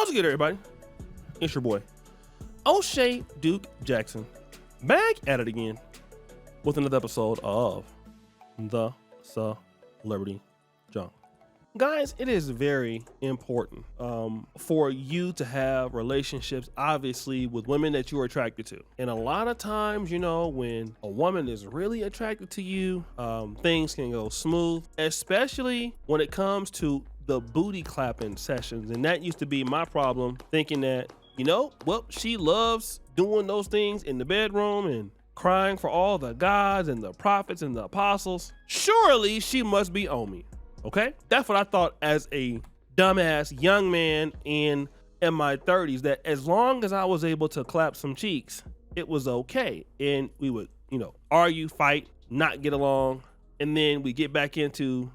What's good, everybody? It's your boy, O'Shea Duke Jackson, back at it again with another episode of The Celebrity Junk. Guys, it is very important for you to have relationships, obviously, with women that you are attracted to. And a lot of times, when a woman is really attracted to you, things can go smooth, especially when it comes to the booty clapping sessions. And that used to be my problem, thinking that, she loves doing those things in the bedroom and crying for all the gods and the prophets and the apostles. Surely she must be on me. Okay? That's what I thought as a dumbass young man in my 30s, that as long as I was able to clap some cheeks, it was okay. And we would, argue, fight, not get along, and then we get back into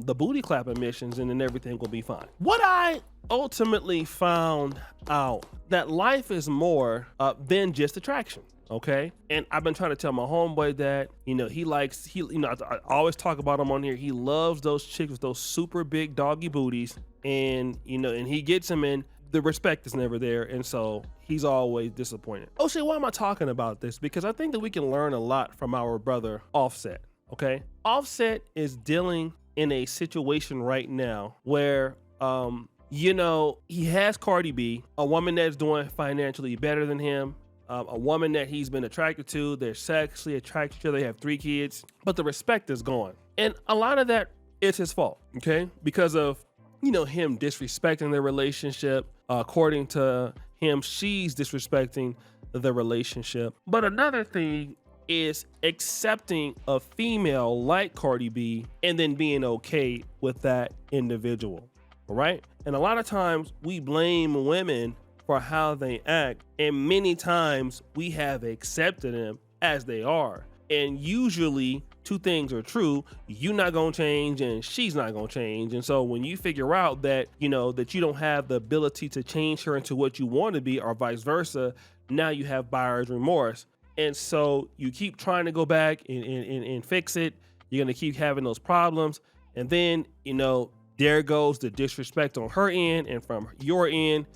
the booty clapping missions, and then everything will be fine. What I ultimately found out, that life is more than just attraction. Okay. And I've been trying to tell my homeboy that, I always talk about him on here. He loves those chicks with those super big doggy booties, and he gets them, and the respect is never there. And so he's always disappointed. O'Shea, why am I talking about this? Because I think that we can learn a lot from our brother Offset. Okay. Offset is dealing in a situation right now where, he has Cardi B, a woman that's doing financially better than him. A woman that he's been attracted to, they're sexually attracted to each other, they have 3 kids, but the respect is gone. And a lot of that is his fault, okay? Because of, him disrespecting their relationship. According to him, she's disrespecting the relationship. But another thing is accepting a female like Cardi B and then being okay with that individual, all right? And a lot of times we blame women for how they act, and many times we have accepted them as they are. And usually 2 things are true: you're not gonna change and she's not gonna change. And so when you figure out that that you don't have the ability to change her into what you want to be, or vice versa, now you have buyer's remorse. And so you keep trying to go back and fix it. You're gonna keep having those problems, and then there goes the disrespect on her end and from your end.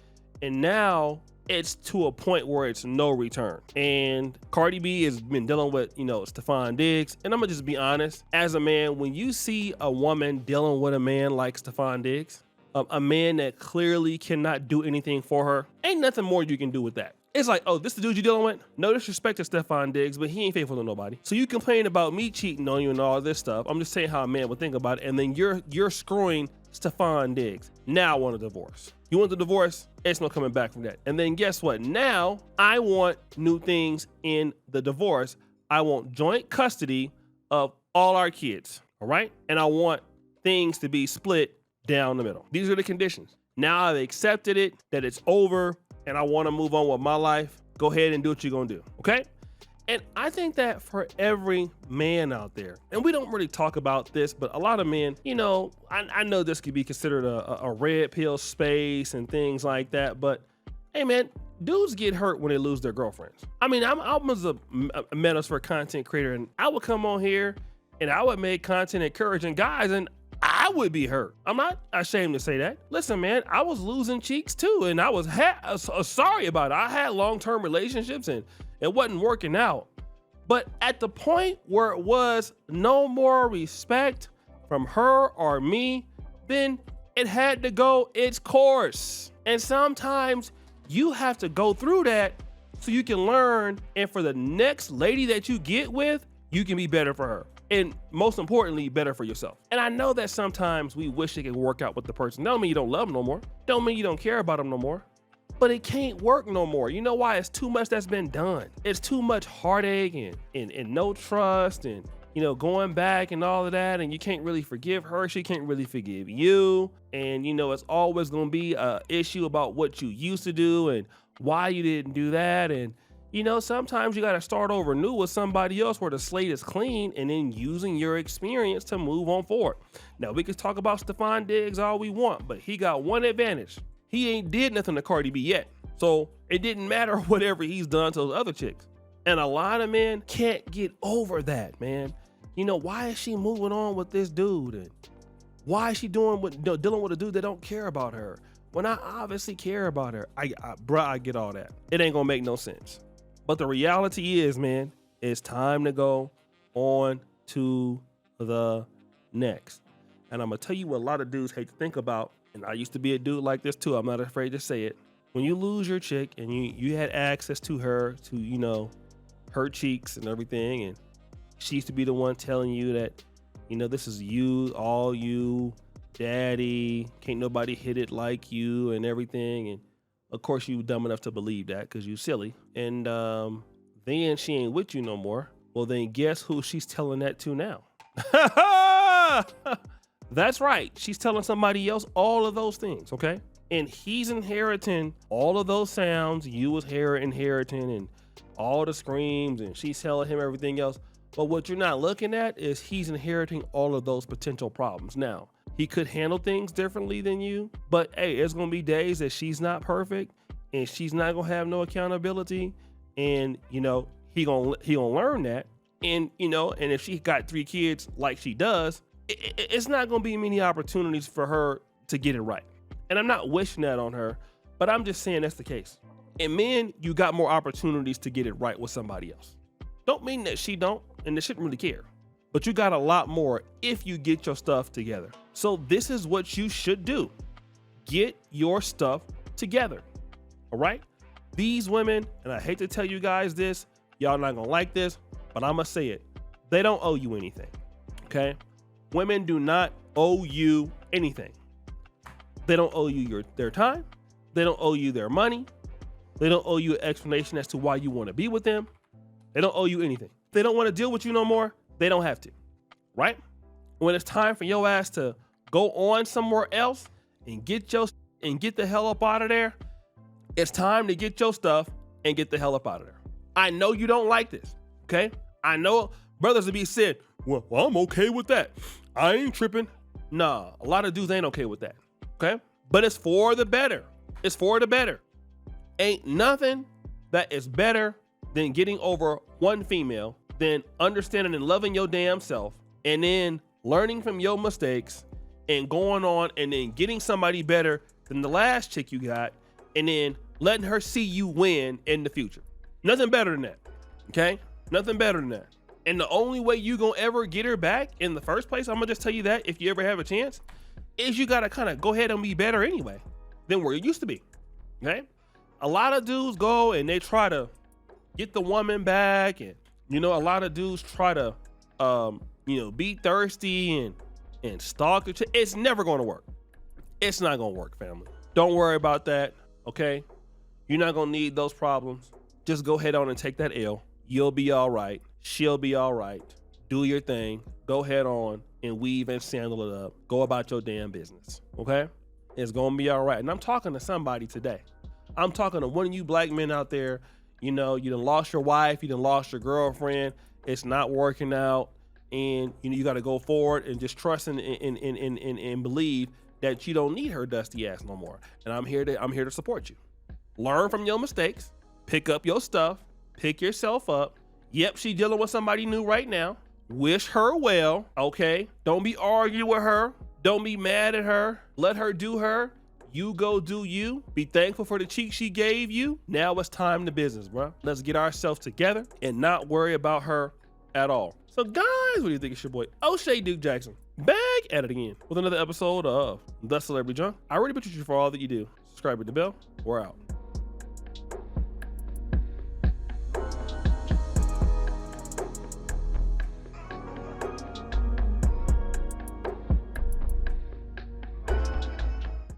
And now it's to a point where it's no return. And Cardi B has been dealing with, Stephon Diggs. And I'm gonna just be honest, as a man, when you see a woman dealing with a man like Stephon Diggs, a man that clearly cannot do anything for her, ain't nothing more you can do with that. It's like, oh, this the dude you're dealing with? No disrespect to Stephon Diggs, but he ain't faithful to nobody. So you complain about me cheating on you and all this stuff. I'm just saying how a man would think about it. And then you're screwing Stephon Diggs. Now I want a divorce. You want the divorce? It's no coming back from that. And then guess what? Now I want new things in the divorce. I want joint custody of all our kids, all right? And I want things to be split down the middle. These are the conditions. Now I've accepted it, that it's over, and I want to move on with my life. Go ahead and do what you're going to do, okay? And I think that for every man out there, and we don't really talk about this, but a lot of men, I know this could be considered a red pill space and things like that, but hey man, dudes get hurt when they lose their girlfriends. I mean, I was a Metasphere content creator, and I would come on here and I would make content encouraging guys, and I would be hurt. I'm not ashamed to say that. Listen, man, I was losing cheeks too, and I was sorry about it. I had long-term relationships, and it wasn't working out. But at the point where it was no more respect from her or me, then it had to go its course. And sometimes you have to go through that so you can learn, and for the next lady that you get with, you can be better for her. And most importantly, better for yourself. And I know that sometimes we wish it could work out with the person. Don't mean you don't love them no more. Don't mean you don't care about them no more. But it can't work no more. You know why? It's too much that's been done. It's too much heartache and no trust and, going back and all of that. And you can't really forgive her. She can't really forgive you. And, it's always going to be an issue about what you used to do and why you didn't do that. And, sometimes you got to start over new with somebody else where the slate is clean, and then using your experience to move on forward. Now, we could talk about Stephon Diggs all we want, but he got one advantage. He ain't did nothing to Cardi B yet. So it didn't matter whatever he's done to those other chicks. And a lot of men can't get over that, man. Why is she moving on with this dude? And why is she dealing with a dude that don't care about her? when I obviously care about her? Bruh, I get all that. It ain't gonna make no sense. But the reality is, man, it's time to go on to the next. And I'm gonna tell you what a lot of dudes hate to think about. And I used to be a dude like this too. I'm not afraid to say it. When you lose your chick and you had access to her, to, you know, her cheeks and everything, and she used to be the one telling you that, you know, this is you, all you, daddy, can't nobody hit it like you and everything. And of course you dumb enough to believe that because you silly. And then she ain't with you no more. Well, then guess who she's telling that to now? That's right. She's telling somebody else all of those things, okay? And he's inheriting all of those sounds. You was inheriting and all the screams, and she's telling him everything else. But what you're not looking at is he's inheriting all of those potential problems. Now, he could handle things differently than you, but hey, it's gonna be days that she's not perfect and she's not gonna have no accountability. And you know, he gonna learn that. And you know, and if she got 3 kids like she does, it's not gonna be many opportunities for her to get it right. And I'm not wishing that on her, but I'm just saying that's the case. And men, you got more opportunities to get it right with somebody else. Don't mean that she don't, and they shouldn't really care. But you got a lot more if you get your stuff together. So this is what you should do. Get your stuff together, all right? These women, and I hate to tell you guys this, y'all not gonna like this, but I'm gonna say it. They don't owe you anything, okay? Women do not owe you anything. They don't owe you their time. They don't owe you their money. They don't owe you an explanation as to why you want to be with them. They don't owe you anything. If they don't want to deal with you no more, they don't have to, right? When it's time for your ass to go on somewhere else and get the hell up out of there, it's time to get your stuff and get the hell up out of there. I know you don't like this, okay? I know brothers will be said, well, I'm okay with that. I ain't tripping. Nah, a lot of dudes ain't okay with that, okay? But it's for the better. It's for the better. Ain't nothing that is better than getting over one female, than understanding and loving your damn self, and then learning from your mistakes and going on and then getting somebody better than the last chick you got, and then letting her see you win in the future. Nothing better than that, okay? Nothing better than that. And the only way you gonna ever get her back in the first place, I'm gonna just tell you that if you ever have a chance, is you gotta kind of go ahead and be better anyway than where you used to be, okay? A lot of dudes go and they try to get the woman back, and you know, a lot of dudes try to you know, be thirsty and stalk the chick. It's never gonna work. It's not gonna work, family. Don't worry about that, okay? You're not gonna need those problems. Just go head on and take that L. You'll be all right. She'll be all right. Do your thing. Go head on and weave and sandal it up. Go about your damn business, okay? It's gonna be all right. And I'm talking to somebody today. I'm talking to one of you black men out there. You know, you done lost your wife, you done lost your girlfriend. It's not working out, and you know you got to go forward and just trust and believe that you don't need her dusty ass no more. And I'm here to support you. Learn from your mistakes. Pick up your stuff. Pick yourself up. Yep, she's dealing with somebody new right now. Wish her well, okay? Don't be arguing with her. Don't be mad at her. Let her do her. You go do you. Be thankful for the cheek she gave you. Now it's time to business, bro. Let's get ourselves together and not worry about her at all. So guys, what do you think? It's your boy O'Shea Duke Jackson back at it again with another episode of The Celebrity Junk. I really appreciate you for all that you do. Subscribe, hit the bell. We're out.